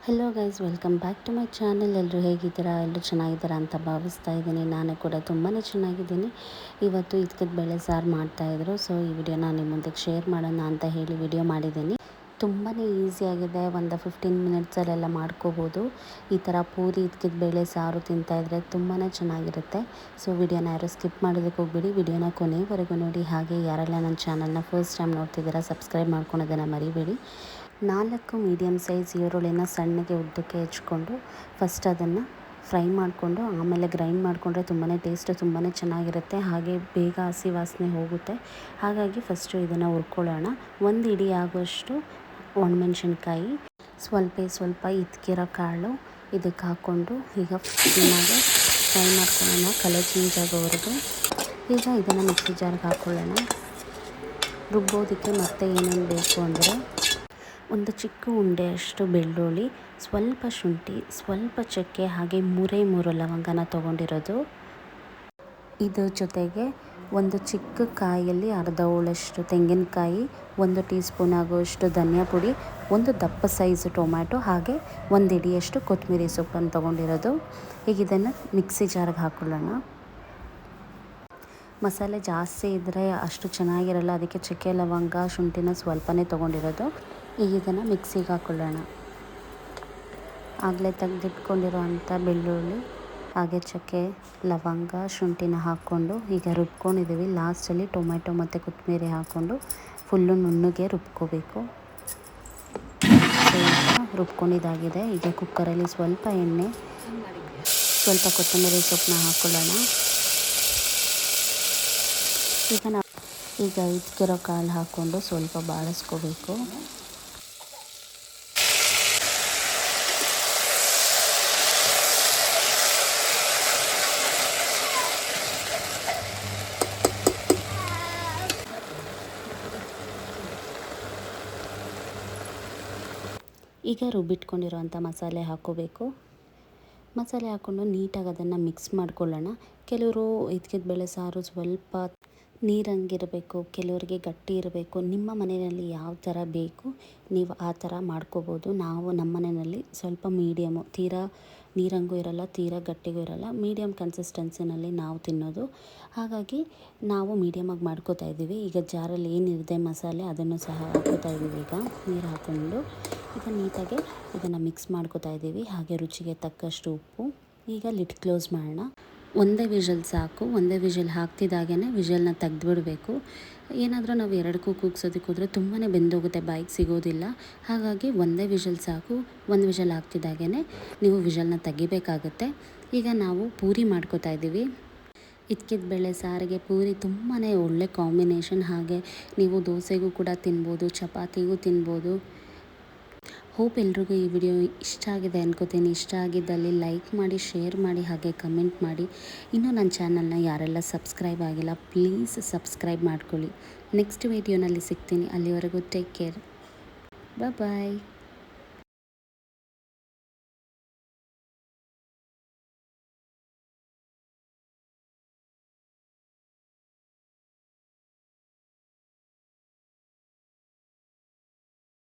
Hello guys, welcome back to my channel. ಎಲ್ಲರೂ ಹೇಗಿದ್ದೀರಾ? ಎಲ್ಲರೂ ಚೆನ್ನಾಗಿದ್ದೀರಾ ಅಂತ ಭಾವಿಸ್ತಾ ಇದ್ದೀನಿ. ನಾನು ಕೂಡ ತುಂಬಾ ಚೆನ್ನಾಗಿದ್ದೀನಿ. ಇವತ್ತು ಇದ್ಕದ ಬೇಳೆ ಸಾರು ಮಾಡ್ತಾಯಿದ್ರು. ಸೊ ಈ ವಿಡಿಯೋನ ನಿಮ್ಮ ಮುಂದೆ ಶೇರ್ ಮಾಡೋಣ ಅಂತ ಹೇಳಿ ವಿಡಿಯೋ ಮಾಡಿದ್ದೀನಿ. ತುಂಬಾ ಈಸಿಯಾಗಿದೆ. ಒಂದು 15 ಮಿನಿಟ್ಸಲ್ಲೆಲ್ಲ ಮಾಡ್ಕೋಬೋದು. ಈ ಥರ ಪೂರಿ ಇದ್ಕದ ಬೇಳೆ ಸಾರು ತಿಂತಾಯಿದ್ರೆ ತುಂಬಾ ಚೆನ್ನಾಗಿರುತ್ತೆ. ಸೊ ವಿಡಿಯೋನ ಯಾರು ಸ್ಕಿಪ್ ಮಾಡೋದಕ್ಕೆ ಹೋಗ್ಬಿಡಿ, ವಿಡಿಯೋನ ಕೊನೆವರೆಗೂ ನೋಡಿ. ಹಾಗೆ ಯಾರೆಲ್ಲ ನನ್ನ ಚಾನಲ್ನ ಫಸ್ಟ್ ಟೈಮ್ ನೋಡ್ತಿದ್ದೀರಾ ಸಬ್ಸ್ಕ್ರೈಬ್ ಮಾಡ್ಕೊಳೋದನ್ನು ಮರಿಬೇಡಿ. 4 ಮೀಡಿಯಮ್ ಸೈಜ್ ಈರುಳ್ಳಿನ ಸಣ್ಣಗೆ ಉದ್ದಕ್ಕೆ ಹೆಚ್ಕೊಂಡು ಫಸ್ಟ್ ಅದನ್ನು ಫ್ರೈ ಮಾಡಿಕೊಂಡು ಆಮೇಲೆ ಗ್ರೈಂಡ್ ಮಾಡಿಕೊಂಡ್ರೆ ತುಂಬಾ ಟೇಸ್ಟ್ ತುಂಬಾ ಚೆನ್ನಾಗಿರುತ್ತೆ. ಹಾಗೆ ಬೇಗ ಹಸಿ ವಾಸನೆ ಹೋಗುತ್ತೆ. ಹಾಗಾಗಿ ಫಸ್ಟು ಇದನ್ನು ಹುರ್ಕೊಳ್ಳೋಣ. 1 ಇಡಿ ಆಗುವಷ್ಟು ಒಣಮೆಣ್ಸಿನ್ಕಾಯಿ, ಸ್ವಲ್ಪ ಇದ್ಕಿರೋ ಕಾಳು ಇದಕ್ಕೆ ಹಾಕ್ಕೊಂಡು ಈಗ ಚೆನ್ನಾಗಿ ಫ್ರೈ ಮಾಡ್ಕೊಳ್ಳೋಣ ಕಲರ್ ಚೇಂಜ್ ಆಗೋವರೆಗೂ. ಈಗ ಇದನ್ನು ಮಿಕ್ಸಿ ಜಾರ್ಗೆ ಹಾಕ್ಕೊಳ್ಳೋಣ. ರುಬ್ಬೋದಕ್ಕೆ ಮತ್ತೆ ಏನೇನು ಬೇಕು ಅಂದರೆ ಒಂದು ಚಿಕ್ಕ ಉಂಡೆಯಷ್ಟು ಬೆಳ್ಳುಳ್ಳಿ, ಸ್ವಲ್ಪ ಶುಂಠಿ, ಸ್ವಲ್ಪ ಚಕ್ಕೆ, ಹಾಗೆ 3 ಲವಂಗನ ತೊಗೊಂಡಿರೋದು. ಇದ್ರ ಜೊತೆಗೆ ಒಂದು ಚಿಕ್ಕ ಕಾಯಲ್ಲಿ ಅರ್ಧ ಹೋಳಷ್ಟು ತೆಂಗಿನಕಾಯಿ, 1 ಟೀ ಸ್ಪೂನ್ ಆಗುವಷ್ಟು ಧನಿಯಾ ಪುಡಿ, ಒಂದು ದಪ್ಪ ಸೈಜ್ ಟೊಮ್ಯಾಟೊ, ಹಾಗೆ 1 ಇಡಿಯಷ್ಟು ಕೊತ್ತಂಬರಿ ಸೊಪ್ಪನ್ನು ತೊಗೊಂಡಿರೋದು. ಈಗ ಇದನ್ನು ಮಿಕ್ಸಿ ಜಾರ್ಗೆ ಹಾಕ್ಕೊಳ್ಳೋಣ. ಮಸಾಲೆ ಜಾಸ್ತಿ ಇದ್ದರೆ ಅಷ್ಟು ಚೆನ್ನಾಗಿರಲ್ಲ, ಅದಕ್ಕೆ ಚಕ್ಕೆ ಲವಂಗ ಶುಂಠಿನ ಸ್ವಲ್ಪನೇ ತೊಗೊಂಡಿರೋದು. ಈಗ ಇದನ್ನು ಮಿಕ್ಸಿಗೆ ಹಾಕ್ಕೊಳ್ಳೋಣ. ಆಗಲೇ ತೆಗೆದಿಟ್ಕೊಂಡಿರೋ ಅಂಥ ಬೆಳ್ಳುಳ್ಳಿ ಹಾಗೆ ಚಕ್ಕೆ ಲವಂಗ ಶುಂಠಿನ ಹಾಕ್ಕೊಂಡು ಈಗ ರುಬ್ಕೊಂಡಿದ್ದೀವಿ. ಲಾಸ್ಟಲ್ಲಿ ಟೊಮೆಟೊ ಮತ್ತು ಕೊತ್ತಂಬರಿ ಹಾಕ್ಕೊಂಡು ಫುಲ್ಲು ನುಣ್ಣಗೆ ರುಬ್ಕೋಬೇಕು. ರುಬ್ಕೊಂಡಿದ್ದಾಗಿದೆ. ಈಗ ಕುಕ್ಕರಲ್ಲಿ ಸ್ವಲ್ಪ ಎಣ್ಣೆ, ಸ್ವಲ್ಪ ಕೊತ್ತಂಬರಿ ಸೊಪ್ಪನ್ನ ಹಾಕ್ಕೊಳ್ಳೋಣ. ಈಗ ಇದ್ಕಿರೋ ಕಾಳು ಹಾಕ್ಕೊಂಡು ಸ್ವಲ್ಪ ಬಾಡಿಸ್ಕೋಬೇಕು. ಈಗ ರುಬ್ಬಿಟ್ಕೊಂಡಿರೋಂಥ ಮಸಾಲೆ ಹಾಕ್ಕೋಬೇಕು. ಮಸಾಲೆ ಹಾಕ್ಕೊಂಡು ನೀಟಾಗಿ ಅದನ್ನು ಮಿಕ್ಸ್ ಮಾಡ್ಕೊಳ್ಳೋಣ. ಕೆಲವರು ಇದ್ಕಿದ ಬೇಳೆ ಸಾರು ಸ್ವಲ್ಪ ನೀರಂಗಿರಬೇಕು, ಕೆಲವರಿಗೆ ಗಟ್ಟಿ ಇರಬೇಕು. ನಿಮ್ಮ ಮನೆಯಲ್ಲಿ ಯಾವ ಥರ ಬೇಕು ನೀವು ಆ ಥರ ಮಾಡ್ಕೋಬೋದು. ನಾವು ನಮ್ಮ ಮನೆಯಲ್ಲಿ ಸ್ವಲ್ಪ ಮೀಡಿಯಮು, ತೀರಾ ನೀರಂಗೂ ಇರಲ್ಲ, ತೀರಾ ಗಟ್ಟಿಗೂ ಇರಲ್ಲ, ಮೀಡಿಯಮ್ ಕನ್ಸಿಸ್ಟೆನ್ಸಿನಲ್ಲಿ ನಾವು ತಿನ್ನೋದು. ಹಾಗಾಗಿ ನಾವು ಮೀಡಿಯಮಾಗಿ ಮಾಡ್ಕೋತಾ ಇದ್ದೀವಿ. ಈಗ ಜಾರಲ್ಲಿ ಏನಿದೆ ಮಸಾಲೆ ಅದನ್ನು ಸಹ ಹಾಕ್ಕೋತಾ ಇದ್ದೀವಿ. ಈಗ ನೀರು ಹಾಕ್ಕೊಂಡು ಈಗ ನೀಟಾಗಿ ಇದನ್ನು ಮಿಕ್ಸ್ ಮಾಡ್ಕೋತಾ ಇದ್ದೀವಿ. ಹಾಗೆ ರುಚಿಗೆ ತಕ್ಕಷ್ಟು ಉಪ್ಪು. ಈಗ ಲಿಡ್ ಕ್ಲೋಸ್ ಮಾಡೋಣ. ಒಂದೇ ವಿಷಲ್ ಸಾಕು. ಒಂದೇ ವಿಷಲ್ ಹಾಕ್ತಿದ್ದಾಗೇ ವಿಷಲ್ನ ತೆಗೆದುಬಿಡಬೇಕು. ಏನಾದರೂ ನಾವು 2ಕ್ಕೂ ಕೂಗ್ಸೋದಕ್ಕೆ ಹೋದರೆ ತುಂಬಾ ಬೆಂದೋಗುತ್ತೆ, ಬಾಯಿಗೆ ಸಿಗೋದಿಲ್ಲ. ಹಾಗಾಗಿ ಒಂದೇ ವಿಷಲ್ ಸಾಕು. 1 ವಿಷಲ್ ಹಾಕ್ತಿದ್ದಾಗೇ ನೀವು ವಿಷಲ್ನ ತೆಗಿಬೇಕಾಗುತ್ತೆ. ಈಗ ನಾವು ಪೂರಿ ಮಾಡ್ಕೋತಾ ಇದ್ದೀವಿ. ಇದ್ಕಿದ ಬೇಳೆ ಸಾರಿಗೆ ಪೂರಿ ತುಂಬಾ ಒಳ್ಳೆ ಕಾಂಬಿನೇಷನ್. ಹಾಗೆ ನೀವು ದೋಸೆಗೂ ಕೂಡ ತಿನ್ಬೋದು, ಚಪಾತಿಗೂ ತಿನ್ಬೋದು. ಹೋಪ್ ಎಲ್ರಿಗೂ ಈ ವಿಡಿಯೋ ಇಷ್ಟ ಆಗಿದೆ ಅನ್ಕೋತೀನಿ. ಇಷ್ಟ ಆಗಿದ್ದಲ್ಲಿ ಲೈಕ್ ಮಾಡಿ, ಶೇರ್ ಮಾಡಿ, ಹಾಗೆ ಕಮೆಂಟ್ ಮಾಡಿ. ಇನ್ನೂ ನನ್ನ ಚಾನಲ್ನ ಯಾರೆಲ್ಲ ಸಬ್ಸ್ಕ್ರೈಬ್ ಆಗಿಲ್ಲ ಪ್ಲೀಸ್ ಸಬ್ಸ್ಕ್ರೈಬ್ ಮಾಡ್ಕೊಳ್ಳಿ. ನೆಕ್ಸ್ಟ್ ವಿಡಿಯೋನಲ್ಲಿ ಸಿಗ್ತೀನಿ. ಅಲ್ಲಿವರೆಗೂ ಟೇಕ್ ಕೇರ್. ಬಾಯ್.